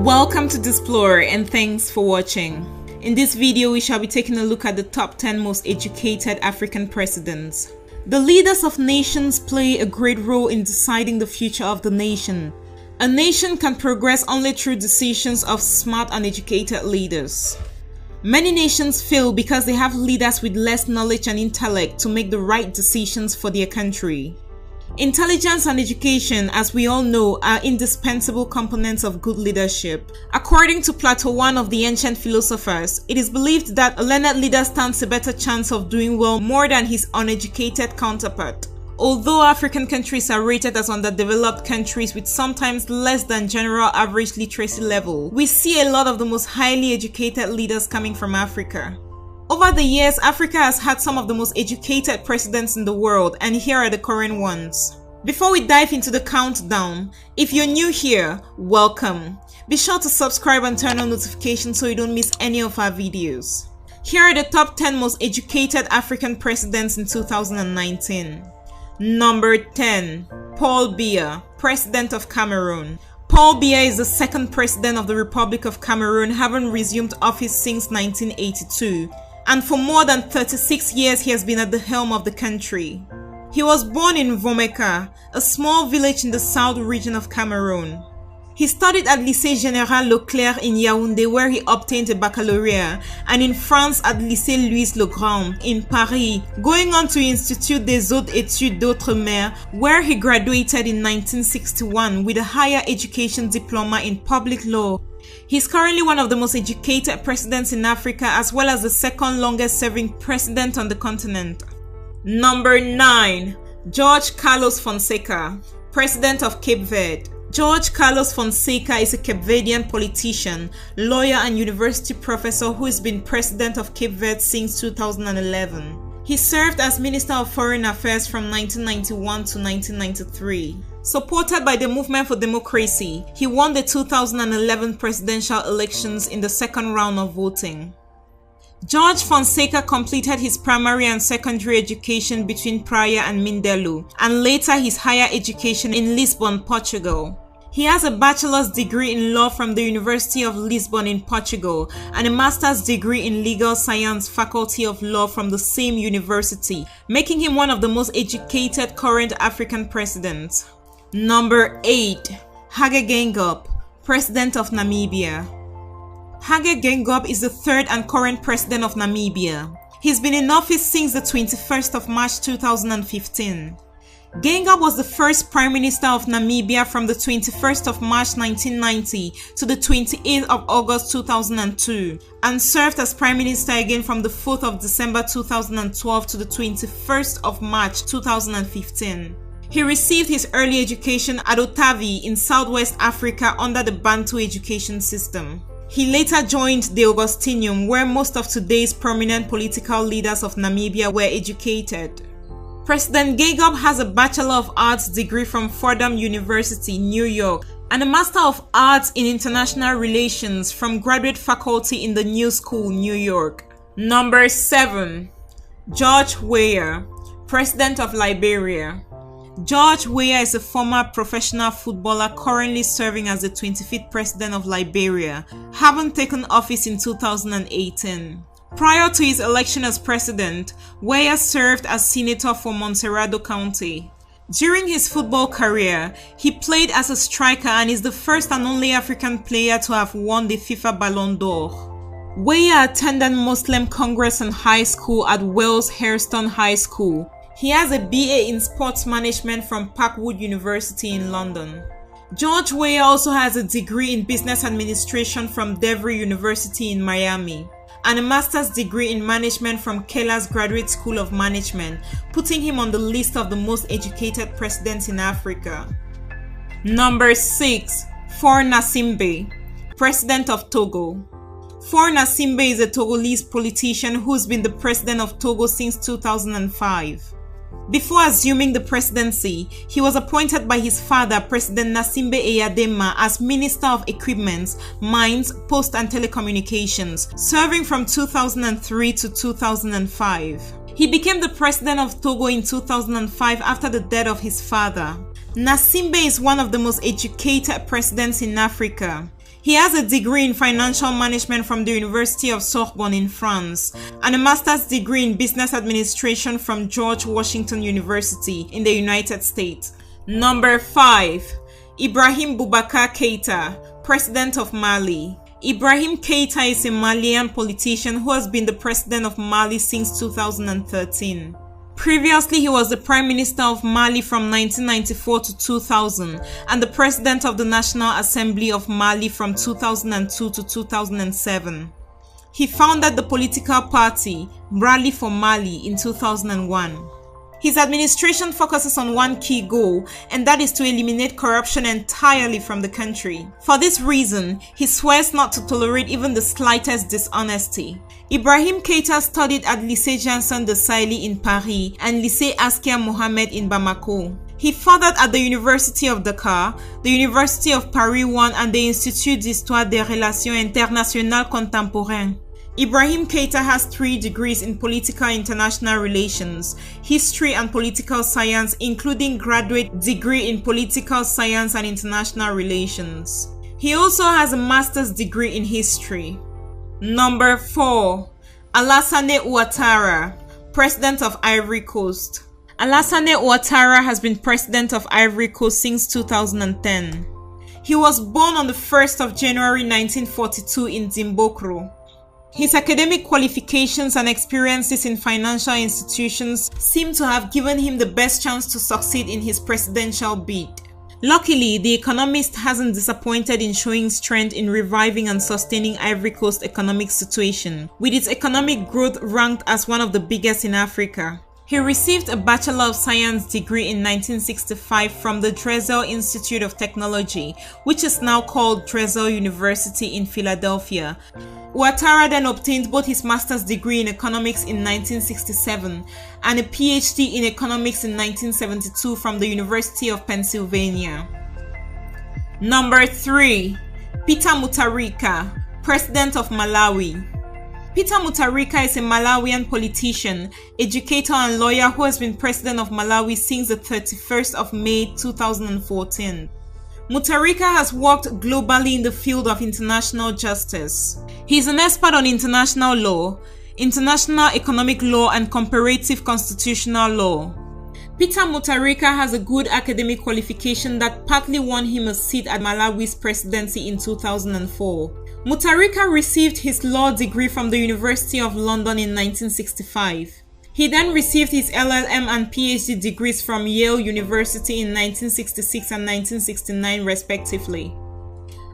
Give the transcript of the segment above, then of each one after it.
Welcome to Displore and thanks for watching. In this video, we shall be taking a look at the top 10 most educated African presidents. The leaders of nations play a great role in deciding the future of the nation. A nation can progress only through decisions of smart and educated leaders. Many nations fail because they have leaders with less knowledge and intellect to make the right decisions for their country. Intelligence and education, as we all know, are indispensable components of good leadership. According to Plato, one of the ancient philosophers, it is believed that a learned leader stands a better chance of doing well more than his uneducated counterpart. Although African countries are rated as underdeveloped countries with sometimes less than general average literacy level, we see a lot of the most highly educated leaders coming from Africa. Over the years, Africa has had some of the most educated presidents in the world, and here are the current ones. Before we dive into the countdown, if you're new here, welcome. Be sure to subscribe and turn on notifications so you don't miss any of our videos. Here are the top 10 most educated African presidents in 2019. Number 10. Paul Biya, President of Cameroon. Paul Biya is the second president of the Republic of Cameroon, having resumed office since 1982. And for more than 36 years he has been at the helm of the country. He was born in Vomeka, a small village in the south region of Cameroon. He studied at Lycée Général Leclerc in Yaoundé, where he obtained a baccalaureate, and in France at Lycée Louis le Grand in Paris, going on to Institut des Hautes Études d'Outre-mer, where he graduated in 1961 with a higher education diploma in public law. He is currently one of the most educated presidents in Africa, as well as the second longest serving president on the continent. Number 9. Jorge Carlos Fonseca, President of Cape Verde. Jorge Carlos Fonseca is a Cape Verdean politician, lawyer and university professor who has been president of Cape Verde since 2011. He served as Minister of Foreign Affairs from 1991 to 1993. Supported by the Movement for Democracy, he won the 2011 presidential elections in the second round of voting. Jorge Fonseca completed his primary and secondary education between Praia and Mindelo, and later his higher education in Lisbon, Portugal. He has a bachelor's degree in law from the University of Lisbon in Portugal and a master's degree in legal science, Faculty of Law from the same university, making him one of the most educated current African presidents. Number 8. Hage Geingob, President of Namibia. Hage Geingob is the third and current president of Namibia. He's been in office since the 21st of March 2015. Geingob was the first Prime Minister of Namibia from the 21st of March 1990 to the 28th of August 2002 and served as Prime Minister again from the 4th of December 2012 to the 21st of March 2015. He received his early education at Otavi in Southwest Africa under the Bantu education system. He later joined the Augustinium, where most of today's prominent political leaders of Namibia were educated. President Geingob has a Bachelor of Arts degree from Fordham University, New York, and a Master of Arts in International Relations from Graduate Faculty in the New School, New York. Number 7. George Weah, President of Liberia. George Weah is a former professional footballer currently serving as the 25th President of Liberia, having taken office in 2018. Prior to his election as president, Weah served as senator for Montserrado County. During his football career, he played as a striker and is the first and only African player to have won the FIFA Ballon d'Or. Weah attended Muslim Congress and High School at Wales Hairston High School. He has a BA in Sports Management from Parkwood University in London. George Weah also has a degree in Business Administration from DeVry University in Miami and a master's degree in management from Keller's Graduate School of Management, putting him on the list of the most educated presidents in Africa. Number 6. Faure Gnassingbe, President of Togo. Faure Gnassingbe is a Togolese politician who's been the president of Togo since 2005. Before assuming the presidency, he was appointed by his father, President Gnassingbé Eyadema, as Minister of Equipment, Mines, Post and Telecommunications, serving from 2003 to 2005. He became the president of Togo in 2005 after the death of his father. Gnassingbé is one of the most educated presidents in Africa. He has a degree in financial management from the University of Sorbonne in France and a master's degree in business administration from George Washington University in the United States. Number 5. Ibrahim Boubacar Keïta, President of Mali. Ibrahim Keïta is a Malian politician who has been the president of Mali since 2013. Previously, he was the Prime Minister of Mali from 1994 to 2000 and the President of the National Assembly of Mali from 2002 to 2007. He founded the political party Rally for Mali in 2001. His administration focuses on one key goal, and that is to eliminate corruption entirely from the country. For this reason, he swears not to tolerate even the slightest dishonesty. Ibrahim Keïta studied at Lycée Janson de Sailly in Paris and Lycée Askia Mohamed in Bamako. He fathered at the University of Dakar, the University of Paris 1 and the Institut d'Histoire des Relations Internationales Contemporaines. Ibrahim Keïta has 3 degrees in political international relations, history and political science, including graduate degree in political science and international relations. He also has a master's degree in history. Number 4. Alassane Ouattara, President of Ivory Coast. Alassane Ouattara has been President of Ivory Coast since 2010. He was born on the 1st of January 1942 in Zimbokro. His academic qualifications and experiences in financial institutions seem to have given him the best chance to succeed in his presidential bid. Luckily, The Economist hasn't disappointed in showing strength in reviving and sustaining Ivory Coast's economic situation, with its economic growth ranked as one of the biggest in Africa. He received a Bachelor of Science degree in 1965 from the Drexel Institute of Technology, which is now called Drexel University in Philadelphia. Ouattara then obtained both his master's degree in economics in 1967 and a PhD in economics in 1972 from the University of Pennsylvania. Number 3. Peter Mutharika, President of Malawi. Peter Mutharika is a Malawian politician, educator and lawyer who has been president of Malawi since the 31st of May 2014. Mutharika has worked globally in the field of international justice. He is an expert on international law, international economic law and comparative constitutional law. Peter Mutharika has a good academic qualification that partly won him a seat at Malawi's presidency in 2004. Mutharika received his law degree from the University of London in 1965. He then received his LLM and PhD degrees from Yale University in 1966 and 1969 respectively.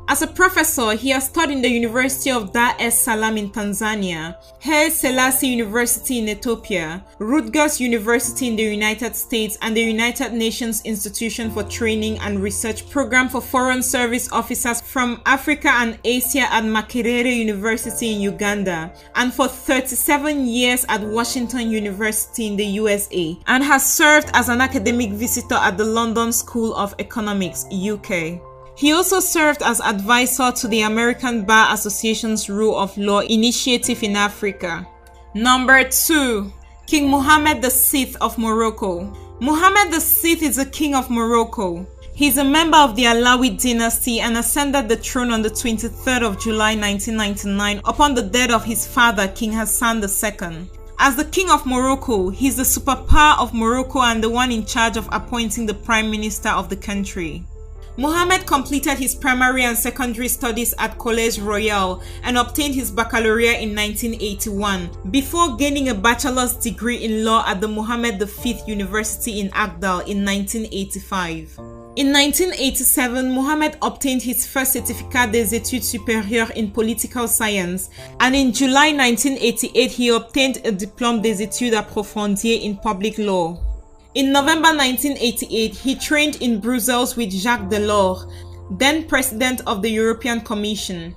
As a professor, he has taught in the University of Dar es Salaam in Tanzania, Haile Selassie University in Ethiopia, Rutgers University in the United States, and the United Nations Institution for Training and Research Program for Foreign Service Officers from Africa and Asia at Makerere University in Uganda, and for 37 years at Washington University in the USA, and has served as an academic visitor at the London School of Economics, UK. He also served as advisor to the American Bar Association's Rule of Law Initiative in Africa. Number 2. King Mohammed VI of Morocco. Mohammed VI is the king of Morocco. He is a member of the Alawid dynasty and ascended the throne on the 23rd of July 1999 upon the death of his father, King Hassan II. As the king of Morocco, he is the superpower of Morocco and the one in charge of appointing the prime minister of the country. Mohammed completed his primary and secondary studies at Collège Royal and obtained his baccalaureate in 1981 before gaining a bachelor's degree in law at the Mohammed V University in Agdal in 1985. In 1987, Mohammed obtained his first Certificat des études supérieures in political science, and in July 1988 he obtained a Diplôme des études approfondies in public law. In November 1988, he trained in Brussels with Jacques Delors, then President of the European Commission.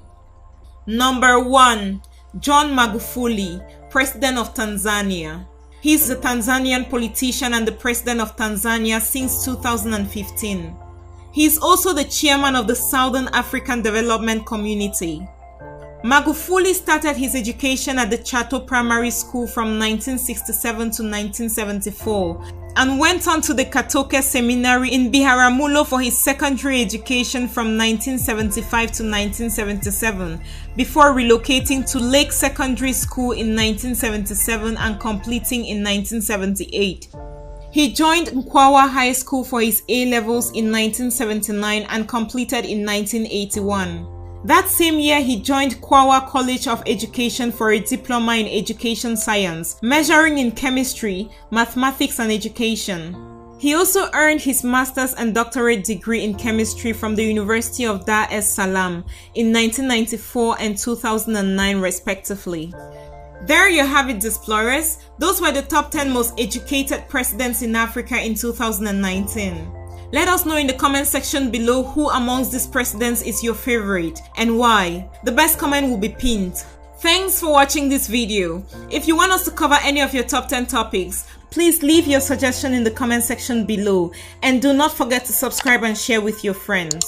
Number 1. John Magufuli, President of Tanzania. He is a Tanzanian politician and the President of Tanzania since 2015. He is also the chairman of the Southern African Development Community. Magufuli started his education at the Chato Primary School from 1967 to 1974 and went on to the Katoke Seminary in Biharamulo for his secondary education from 1975 to 1977 before relocating to Lake Secondary School in 1977 and completing in 1978. He joined Nkwawa High School for his A-levels in 1979 and completed in 1981. That same year, he joined Kwawa College of Education for a diploma in education science, majoring in chemistry, mathematics, and education. He also earned his master's and doctorate degree in chemistry from the University of Dar es Salaam in 1994 and 2009 respectively. There you have it, Explorers. Those were the top 10 most educated presidents in Africa in 2019. Let us know in the comment section below who amongst these presidents is your favorite and why. The best comment will be pinned. Thanks for watching this video. If you want us to cover any of your top 10 topics, please leave your suggestion in the comment section below and do not forget to subscribe and share with your friends.